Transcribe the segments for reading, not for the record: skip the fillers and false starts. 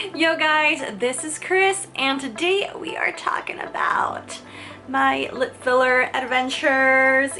Yo guys, this is Chris and today we are talking about my lip filler adventures.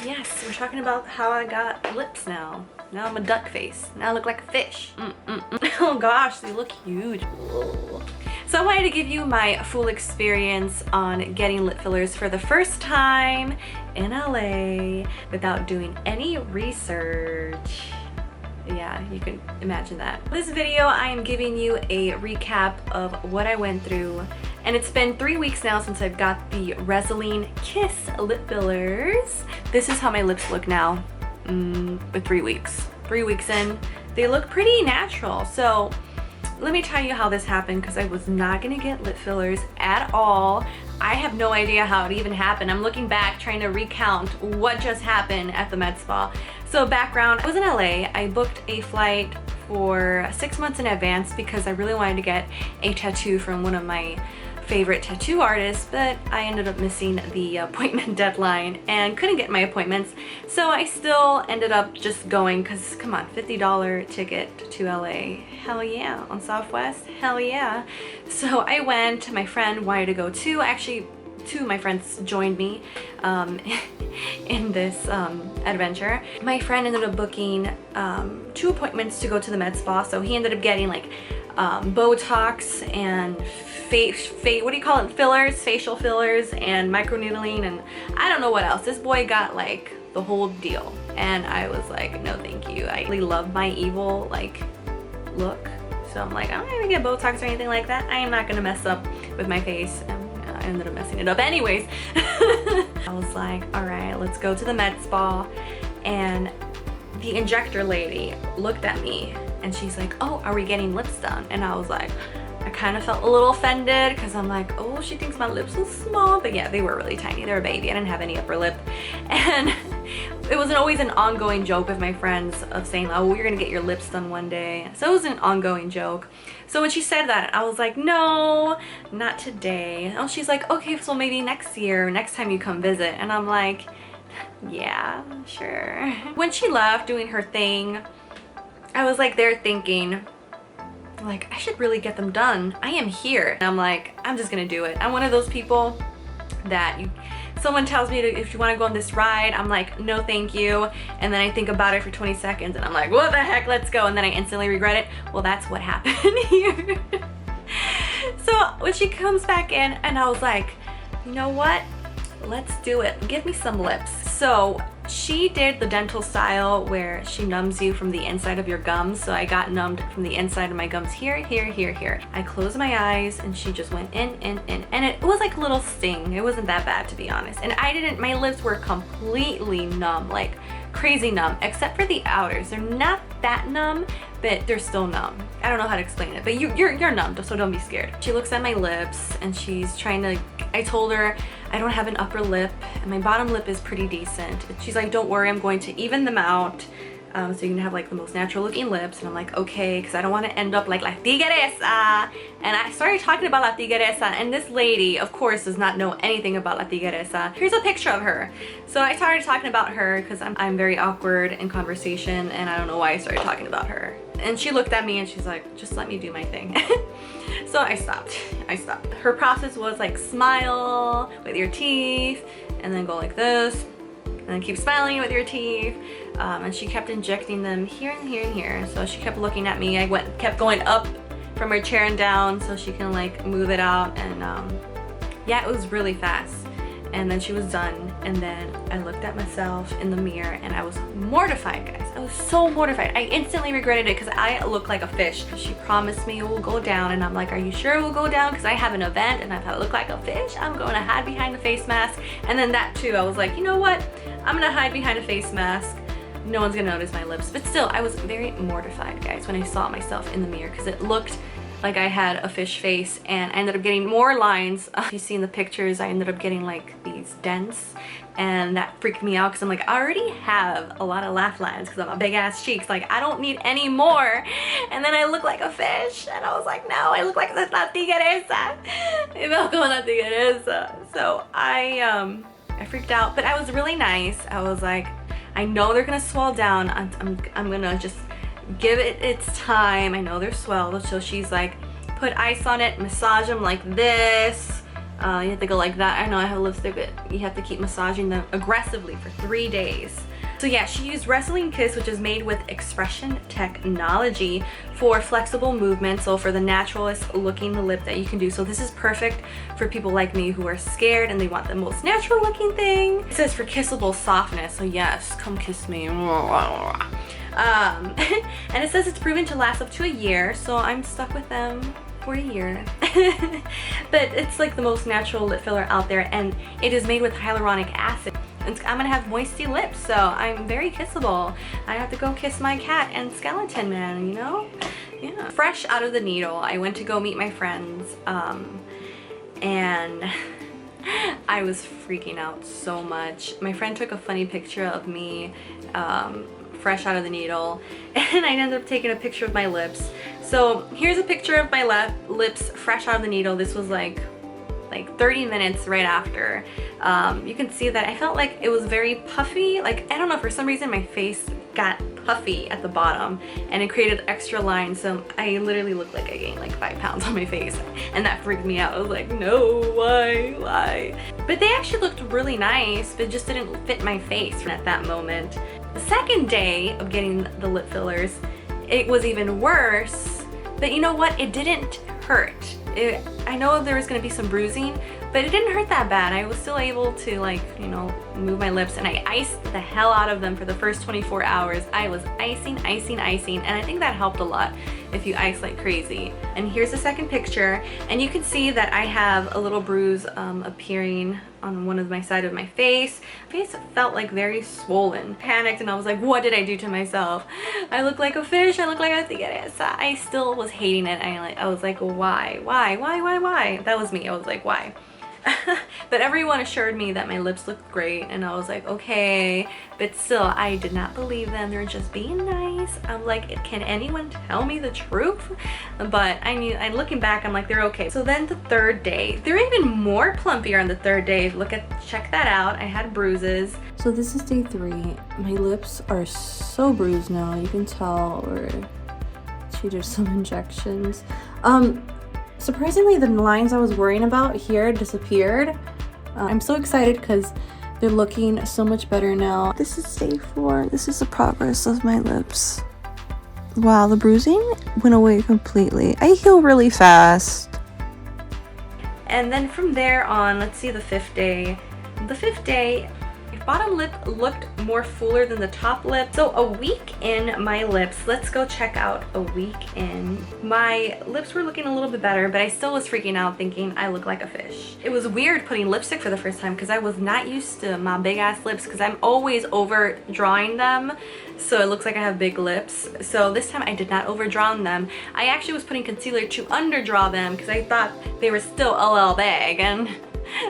Yes, we're talking about how I got lips now. Now I'm a duck face. Now I look like a fish. Oh gosh, they look huge. Ugh. So I wanted to give you my full experience on getting lip fillers for the first time in LA without doing any research. Yeah, you can imagine that. In this video, I am giving you a recap of what I went through, and it's been 3 weeks now since I've got the Restylane Kysse lip fillers. This is how my lips look now, with 3 weeks. 3 weeks in, they look pretty natural. So let me tell you how this happened, because I was not gonna get lip fillers at all. I have no idea how it even happened. I'm looking back trying to recount what just happened at the med spa. So background, I was in LA. I booked a flight for 6 months in advance because I really wanted to get a tattoo from one of my favorite tattoo artists, but I ended up missing the appointment deadline and couldn't get my appointments. So I still ended up just going because, come on, $50 ticket to LA. Hell yeah. On Southwest, hell yeah. So I went, my friend wanted to go too. Actually, two of my friends joined me in this adventure. My friend ended up booking 2 appointments to go to the med spa, so he ended up getting like Botox and what do you call it, fillers, facial fillers, and microneedling, and I don't know what else. This boy got like the whole deal, and I was like, no thank you. I really love my evil like look, so I'm like, I'm not gonna get Botox or anything like that. I am not gonna mess up with my face. I ended up messing it up anyways. I was like, all right, let's go to the med spa, and the injector lady looked at me and she's like, oh, are we getting lips done? And I was like, I kind of felt a little offended because I'm like, oh, she thinks my lips are small. But yeah, they were really tiny. They were a baby. I didn't have any upper lip. And it was always an ongoing joke with my friends of saying, oh, you're gonna get your lips done one day. So it was an ongoing joke. So when she said that, I was like, no, not today. Oh, she's like, okay, so maybe next year, next time you come visit. And I'm like, yeah, sure. When she left doing her thing, I was like there thinking, like, I should really get them done. I am here. And I'm like, I'm just gonna do it. I'm one of those people that someone tells me if you want to go on this ride, I'm like, no thank you, and then I think about it for 20 seconds and I'm like, what the heck, let's go, and then I instantly regret it. Well, that's what happened here. So when she comes back in, and I was like, you know what, let's do it, give me some lips. So she did the dental style where she numbs you from the inside of your gums. So I got numbed from the inside of my gums here, here, here, here. I closed my eyes and she just went in, and it was like a little sting. It wasn't that bad, to be honest. And my lips were completely numb, like crazy numb, except for the outers. They're not that numb, but they're still numb. I don't know how to explain it, but you're numb, so don't be scared. She looks at my lips and she's trying to, I told her I don't have an upper lip and my bottom lip is pretty decent. She's like, don't worry, I'm going to even them out, so you can have like the most natural looking lips. And I'm like, okay, because I don't want to end up like La Tigresa. And I started talking about La Tigresa, and this lady, of course, does not know anything about La Tigresa. Here's a picture of her. So I started talking about her because I'm very awkward in conversation, and I don't know why I started talking about her. And she looked at me and she's like, just let me do my thing. So I stopped. Her process was like, smile with your teeth and then go like this and then keep smiling with your teeth. And she kept injecting them here and here and here. So she kept looking at me. I kept going up from her chair and down so she can like move it out. And yeah, it was really fast. And then she was done, and then I looked at myself in the mirror and I was mortified, guys. I was so mortified. I instantly regretted it because I look like a fish. She promised me it will go down, and I'm like, are you sure it will go down? Because I have an event and if I look like a fish, I'm going to hide behind the face mask. And then that too, I was like, you know what? I'm gonna hide behind a face mask. No one's gonna notice my lips. But still, I was very mortified, guys, when I saw myself in the mirror, because it looked like I had a fish face, and I ended up getting more lines. If you see in the pictures, I ended up getting like these dents, and that freaked me out because I'm like, I already have a lot of laugh lines because I'm a big ass cheeks, like I don't need any more. And then I look like a fish, and I was like, no, I look like the La Tigresa. La Tigresa. So I freaked out, but I was really nice. I was like, I know they're gonna swell down. I'm gonna just give it its time. I know they're swelled, so she's like, put ice on it, massage them like this. You have to go like that. I know I have lipstick, but you have to keep massaging them aggressively for 3 days. So yeah, she used Restylane Kysse, which is made with expression technology for flexible movement, so for the naturalist looking lip that you can do. So this is perfect for people like me who are scared and they want the most natural looking thing. It says for kissable softness, so yes, come kiss me. And it says it's proven to last up to a year, so I'm stuck with them for a year. But it's like the most natural lip filler out there, and it is made with hyaluronic acid. I'm gonna have moisty lips, so I'm very kissable. I have to go kiss my cat and skeleton man, you know? Yeah. Fresh out of the needle, I went to go meet my friends, and I was freaking out so much. My friend took a funny picture of me fresh out of the needle, and I ended up taking a picture of my lips. So here's a picture of my lips fresh out of the needle. This was like 30 minutes right after. You can see that I felt like it was very puffy. Like, I don't know, for some reason my face got puffy at the bottom and it created extra lines, so I literally looked like I gained like 5 pounds on my face, and that freaked me out. I was like, no, why? But they actually looked really nice, but just didn't fit my face at that moment. The second day of getting the lip fillers, it was even worse, but you know what? It didn't hurt. I know there was going to be some bruising, but it didn't hurt that bad. I was still able to, like, you know, move my lips, and I iced the hell out of them for the first 24 hours. I was icing, and I think that helped a lot if you ice like crazy. And here's the second picture, and you can see that I have a little bruise appearing on one of my side of my face. My face felt like very swollen. Panicked, and I was like, what did I do to myself? I look like a fish. I look like I have to get it. So I still was hating it. I was like, why? That was me. I was like, why? But everyone assured me that my lips looked great, and I was like, okay, but still I did not believe them. They're just being nice. I'm like, can anyone tell me the truth? But I knew, and looking back, I'm like, they're okay. So then the third day, they're even more plumpier on the third day. Check that out. I had bruises. So this is day 3. My lips are so bruised now. You can tell, or she did some injections. Surprisingly, the lines I was worrying about here disappeared. I'm so excited because they're looking so much better now. This is day 4. This is the progress of my lips. Wow, the bruising went away completely. I heal really fast. And then from there on, let's see the 5th day. The 5th day, bottom lip looked more fuller than the top lip. So a week in my lips, let's go check out a week in. My lips were looking a little bit better, but I still was freaking out thinking I look like a fish. It was weird putting lipstick for the first time because I was not used to my big ass lips, because I'm always overdrawing them, so it looks like I have big lips. So this time I did not overdraw them. I actually was putting concealer to underdraw them because I thought they were still a little big, and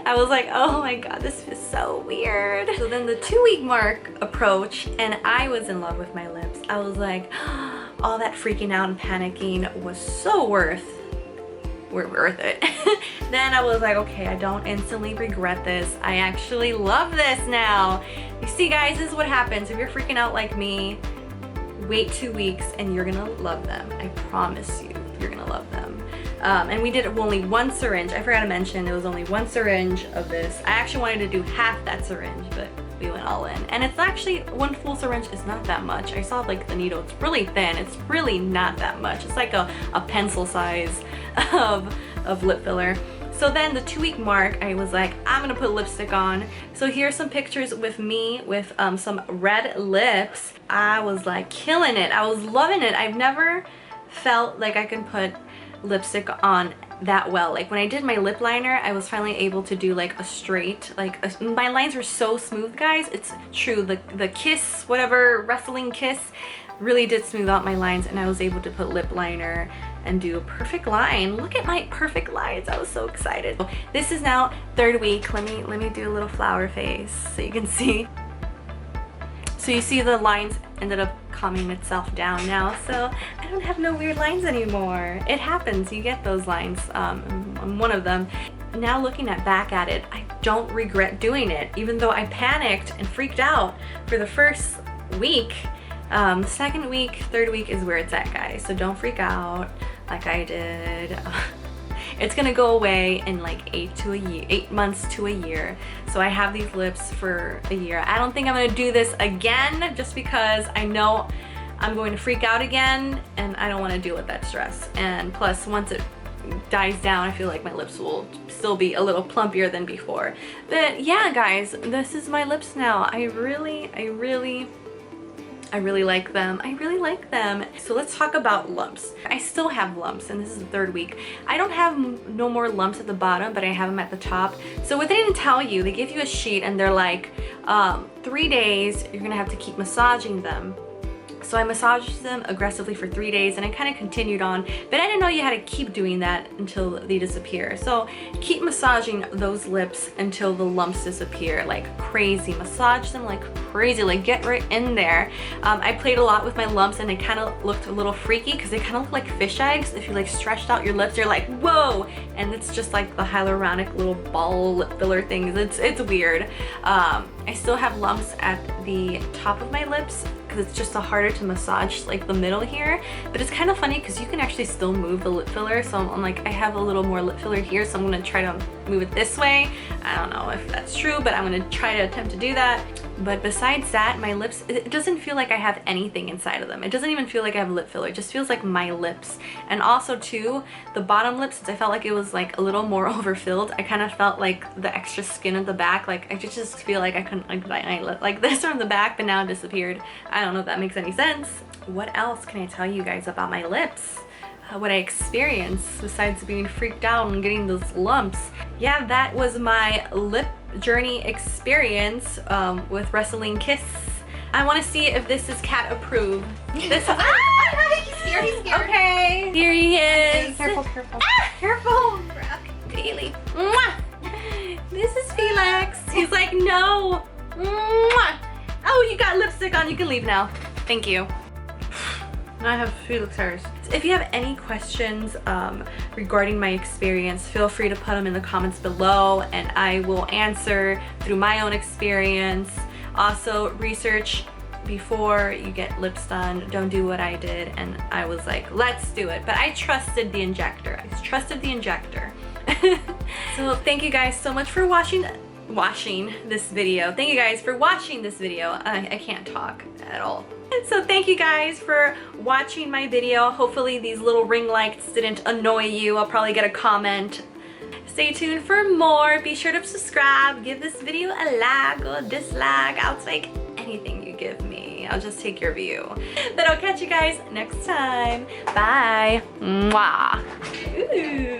I was like, oh my god, this is so weird. So then the 2-week mark approached, and I was in love with my lips. I was like, all that freaking out and panicking was so worth it. Then I was like, okay, I don't instantly regret this. I actually love this now. You see, guys, this is what happens if you're freaking out like me. Wait 2 weeks and you're gonna love them. I promise you, you're gonna love them. And we did only 1 syringe. I forgot to mention, it was only 1 syringe of this. I actually wanted to do half that syringe, but we went all in. And it's actually, 1 full syringe is not that much. I saw like the needle, it's really thin. It's really not that much. It's like a pencil size of lip filler. So then the 2-week mark, I was like, I'm gonna put lipstick on. So here's some pictures with me with some red lips. I was like killing it. I was loving it. I've never felt like I can put lipstick on that well. Like when I did my lip liner, I was finally able to do like a straight, my lines were so smooth, guys. It's true. The Kysse, whatever, Restylane Kysse really did smooth out my lines, and I was able to put lip liner and do a perfect line. Look at my perfect lines. I was so excited. This is now 3rd week. Let me do a little flower face so you can see. So you see the lines ended up calming itself down now, so I don't have no weird lines anymore. It happens, you get those lines on one of them. Now looking back at it, I don't regret doing it. Even though I panicked and freaked out for the first week, Second week, third week is where it's at, guys. So don't freak out like I did. It's gonna go away in like 8 months to a year. So I have these lips for a year. I don't think I'm gonna do this again just because I know I'm going to freak out again and I don't want to deal with that stress. And plus, once it dies down, I feel like my lips will still be a little plumpier than before. But yeah, guys, this is my lips now. I really like them. I really like them. So let's talk about lumps. I still have lumps, and this is the third week. I don't have no more lumps at the bottom, but I have them at the top. So what they didn't tell you, they give you a sheet and they're like, 3 days, you're gonna have to keep massaging them. So I massaged them aggressively for 3 days and I kind of continued on, but I didn't know you had to keep doing that until they disappear. So keep massaging those lips until the lumps disappear like crazy. Massage them like crazy, like get right in there. I played a lot with my lumps and they kind of looked a little freaky because they kind of look like fish eggs. If you like stretched out your lips, you're like, whoa! And it's just like the hyaluronic little ball lip filler things. It's weird. I still have lumps at the top of my lips because it's just harder to massage like the middle here, but it's kind of funny because you can actually still move the lip filler. So I'm like, I have a little more lip filler here, so I'm gonna try to move it this way. I don't know if that's true, but I'm gonna try to attempt to do that. But besides that, my lips, it doesn't feel like I have anything inside of them. It doesn't even feel like I have lip filler. It just feels like my lips. And also too, the bottom lip, since I felt like it was like a little more overfilled, I kind of felt like the extra skin at the back. Like I just feel like I couldn't like this from the back, but now it disappeared. I don't know if that makes any sense. What else can I tell you guys about my lips? What I experienced besides being freaked out and getting those lumps. Yeah, that was my lip journey experience with Restylane Kysse. I want to see if this is cat approved. This is he's scared, he's scared. Okay, here he is. Careful, careful. Careful. Daily. This is Felix. He's like, no. Oh, you got lipstick on. You can leave now. Thank you. Now I have Felix hairs. If you have any questions regarding my experience, feel free to put them in the comments below and I will answer through my own experience. Also, research before you get lips done. Don't do what I did, and I was like, let's do it. But I trusted the injector. I trusted the injector. So thank you guys so much for watching this video. Thank you guys for watching this video. I can't talk at all. So thank you guys for watching my video. Hopefully these little ring lights didn't annoy you. I'll probably get a comment. Stay tuned for more. Be sure to subscribe. Give this video a like or dislike. I'll take anything you give me. I'll just take your view. But I'll catch you guys next time. Bye. Mwah. Ooh.